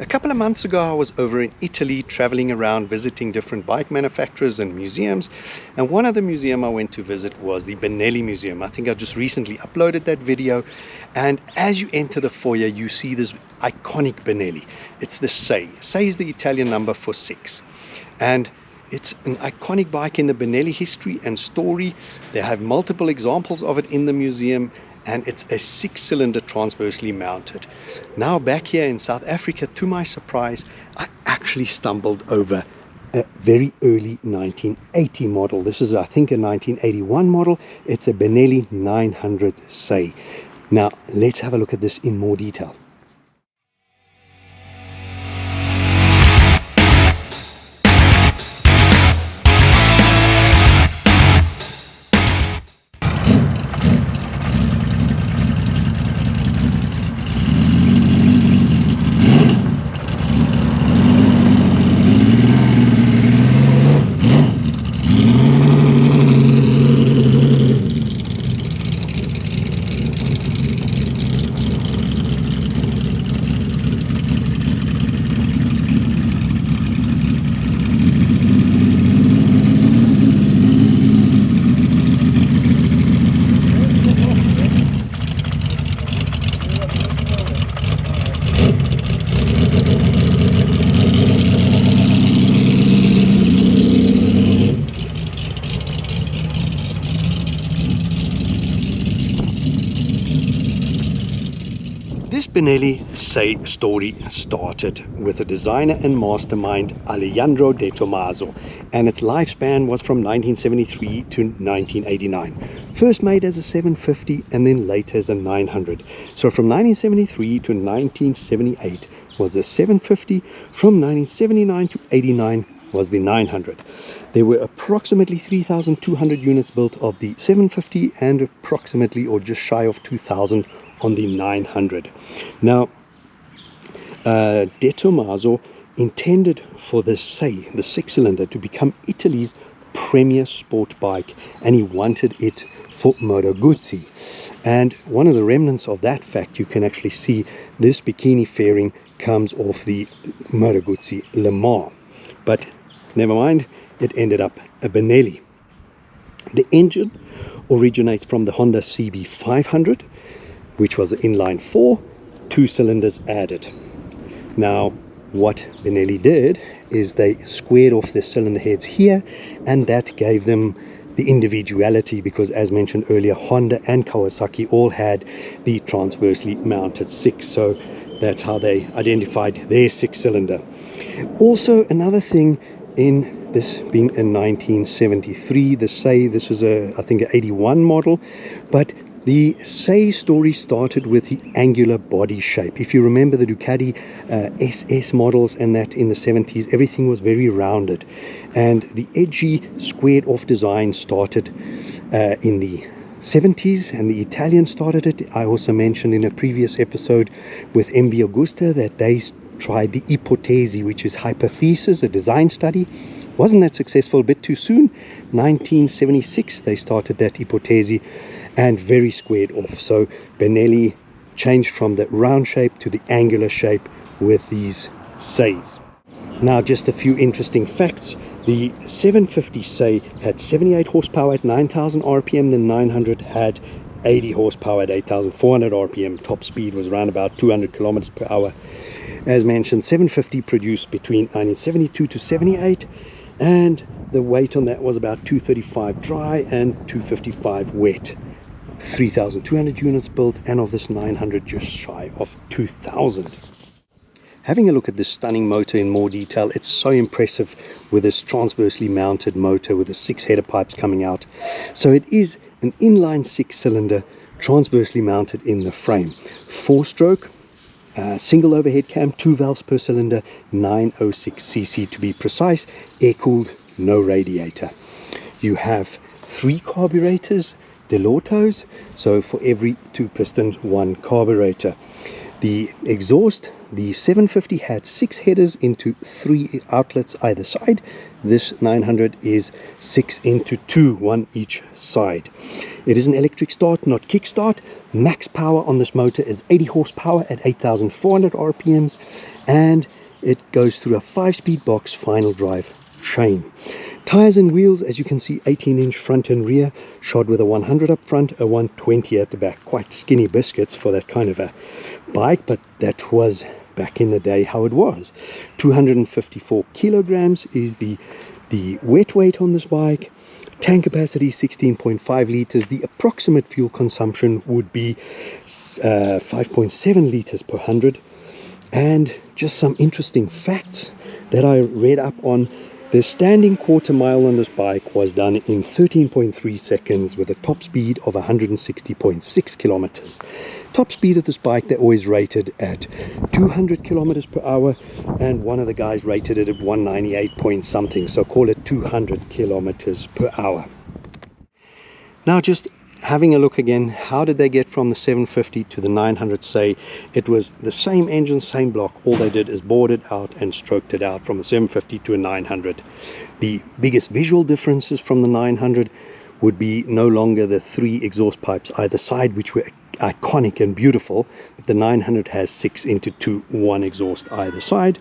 A couple of months ago, I was over in Italy traveling around visiting different bike manufacturers and museums. And one of the museums I went to visit was the Benelli Museum. I think I just recently uploaded that video. And as you enter the foyer, you see this iconic Benelli. It's the 6. 6 is the Italian number for 6. And it's an iconic bike in the Benelli history and story. They have multiple examples of it in the museum. And it's a 6-cylinder transversely mounted. Now back here in South Africa, to my surprise, I actually stumbled over a very early 1980 model. This is, I think, a 1981 model. It's a Benelli 900 SAE. Now let's have a look at this in more detail. This Benelli SAE story started with a designer and mastermind, Alejandro De Tomaso, and its lifespan was from 1973 to 1989. First made as a 750 and then later as a 900. So from 1973 to 1978 was the 750, from 1979 to 89 was the 900. There were approximately 3,200 units built of the 750 and approximately or just shy of 2,000 on the 900. Now, De Tomaso intended for the SAE, the 6-cylinder, to become Italy's premier sport bike, and he wanted it for Moto Guzzi. And one of the remnants of that fact, you can actually see this bikini fairing comes off the Moto Guzzi Le Mans. But never mind, it ended up a Benelli. The engine originates from the Honda CB500, which was an inline 4, 2 cylinders added. Now, what Benelli did is they squared off the cylinder heads here, and that gave them the individuality, because as mentioned earlier, Honda and Kawasaki all had the transversely mounted 6, so that's how they identified their 6-cylinder. Also, another thing, in this being a 1973, the SAE, this was I think an 81 model, but the SAE story started with the angular body shape. If you remember the Ducati SS models and that in the 70s, everything was very rounded. And the edgy squared off design started in the 70s, and the Italians started it. I also mentioned in a previous episode with MV Agusta that they tried the ipotesi, which is hypothesis, a design study. Wasn't that successful, a bit too soon. 1976 they started that ipotesi, and very squared off. So Benelli changed from the round shape to the angular shape with these SAEs. Now, just a few interesting facts. The 750 SAE had 78 horsepower at 9,000 RPM. The 900 had 80 horsepower at 8,400 RPM. Top speed was around about 200 kilometers per hour. As mentioned, 750 produced between 1972 to 78, and the weight on that was about 235 dry and 255 wet. 3,200 units built, and of this 900 just shy of 2,000. Having a look at this stunning motor in more detail, it's so impressive with this transversely mounted motor with the 6 header pipes coming out. So it is an inline 6-cylinder transversely mounted in the frame. 4-stroke, single overhead cam, 2 valves per cylinder, 906 cc to be precise, air-cooled, no radiator. You have 3 carburetors, Delortos, so for every 2 pistons, 1 carburetor. The exhaust, the 750 had 6 headers into 3 outlets either side. This 900 is 6 into 2, one each side. It is an electric start, not kick start. Max power on this motor is 80 horsepower at 8,400 RPMs, and it goes through a 5-speed box final drive chain. Tires and wheels, as you can see, 18-inch front and rear, shod with a 100 up front, a 120 at the back. Quite skinny biscuits for that kind of a bike, but that was back in the day how it was. 254 kilograms is the wet weight on this bike. Tank capacity 16.5 liters. The approximate fuel consumption would be 5.7 liters per 100. And just some interesting facts that I read up on. The standing quarter mile on this bike was done in 13.3 seconds with a top speed of 160.6 kilometers. Top speed of this bike, they always rated at 200 kilometers per hour, and one of the guys rated it at 198 point something, so call it 200 kilometers per hour. Now just having a look again, how did they get from the 750 to the 900? Say it was the same engine, same block. All they did is bored it out and stroked it out from a 750 to a 900. The biggest visual differences from the 900 would be no longer the 3 exhaust pipes either side, which were iconic and beautiful, but the 900 has 6 into 2, 1 exhaust either side.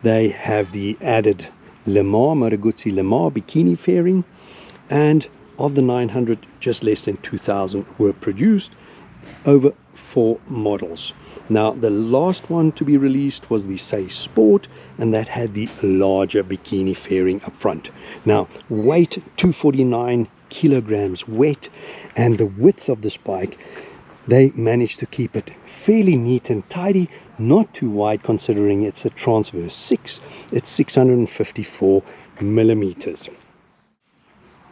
They have the added Le Mans, Moto Guzzi Le Mans bikini fairing, and of the 900, just less than 2,000 were produced over 4 models. Now, the last one to be released was the Say Sport, and that had the larger bikini fairing up front. Now, weight 249 kilograms wet, and the width of this bike, they managed to keep it fairly neat and tidy, not too wide considering it's a transverse 6. It's 654 millimeters.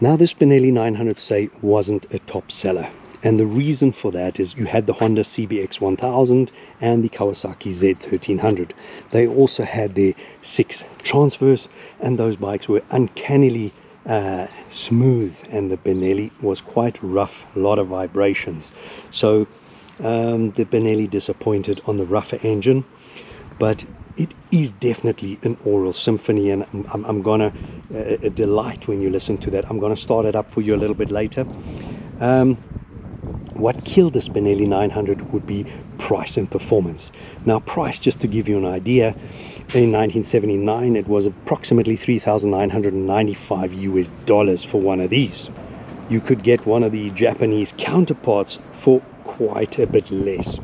Now, this Benelli 900 Say wasn't a top seller, and the reason for that is you had the Honda CBX 1000 and the Kawasaki Z1300. They also had their 6 transverse, and those bikes were uncannily smooth, and the Benelli was quite rough, a lot of vibrations. So the Benelli disappointed on the rougher engine, but it is definitely an oral symphony, and I'm gonna delight when you listen to that. I'm gonna start it up for you a little bit later. What killed this Benelli 900 would be price and performance. Now, price, just to give you an idea, in 1979 it was approximately $3,995 US for one of these. You could get one of the Japanese counterparts for quite a bit less.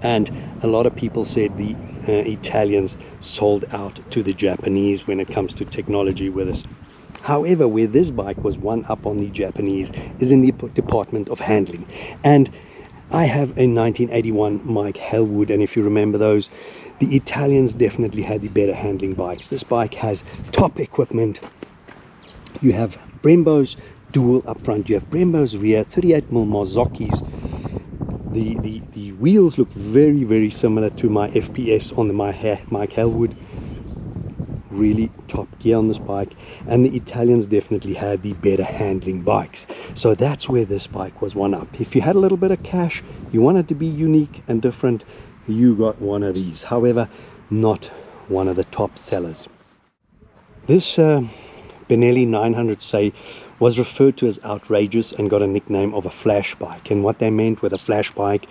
And a lot of people said the Italians sold out to the Japanese when it comes to technology with us. However, where this bike was one up on the Japanese is in the department of handling. And I have a 1981 Mike Hellwood, and if you remember those, the Italians definitely had the better handling bikes. This bike has top equipment. You have Brembo's dual up front, you have Brembo's rear, 38mm Marzocchis. The wheels look very, very similar to my FPS on the Mike Hellwood. Really top gear on this bike, and the Italians definitely had the better handling bikes. So that's where this bike was one up. If you had a little bit of cash, you wanted to be unique and different, you got one of these. However, not one of the top sellers. This Benelli 900 Say was referred to as outrageous and got a nickname of a flash bike. And what they meant with a flash bike,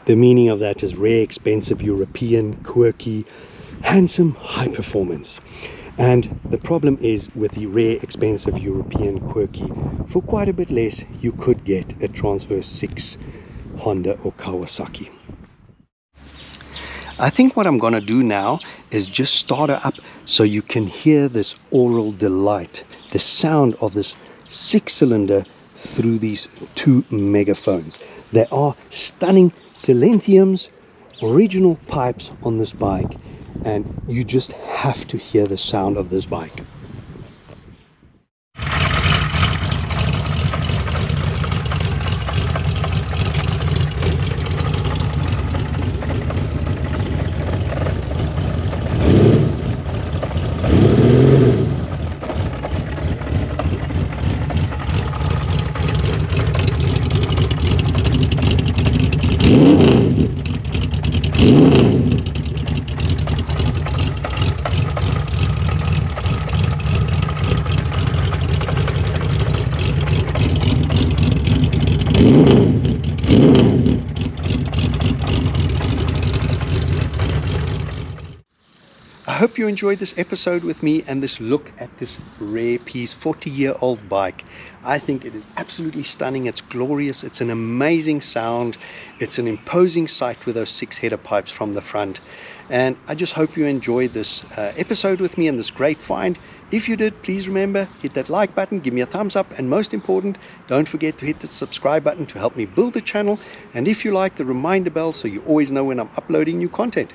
the meaning of that is rare, expensive, European, quirky, handsome, high performance. And the problem is with the rare, expensive, European, quirky, for quite a bit less you could get a Transverse 6 Honda or Kawasaki. I think what I'm going to do now is just start her up so you can hear this aural delight, the sound of this 6-cylinder through these 2 megaphones. There are stunning Silentiums, original pipes on this bike, and you just have to hear the sound of this bike. hope you enjoyed this episode with me and this look at this rare piece, 40-year-old bike. I think it is absolutely stunning. It's glorious. It's an amazing sound. It's an imposing sight with those 6-header pipes from the front. And I just hope you enjoyed this episode with me and this great find. If you did, please remember, hit that like button, give me a thumbs up, and most important, don't forget to hit the subscribe button to help me build the channel. And if you like, the reminder bell so you always know when I'm uploading new content.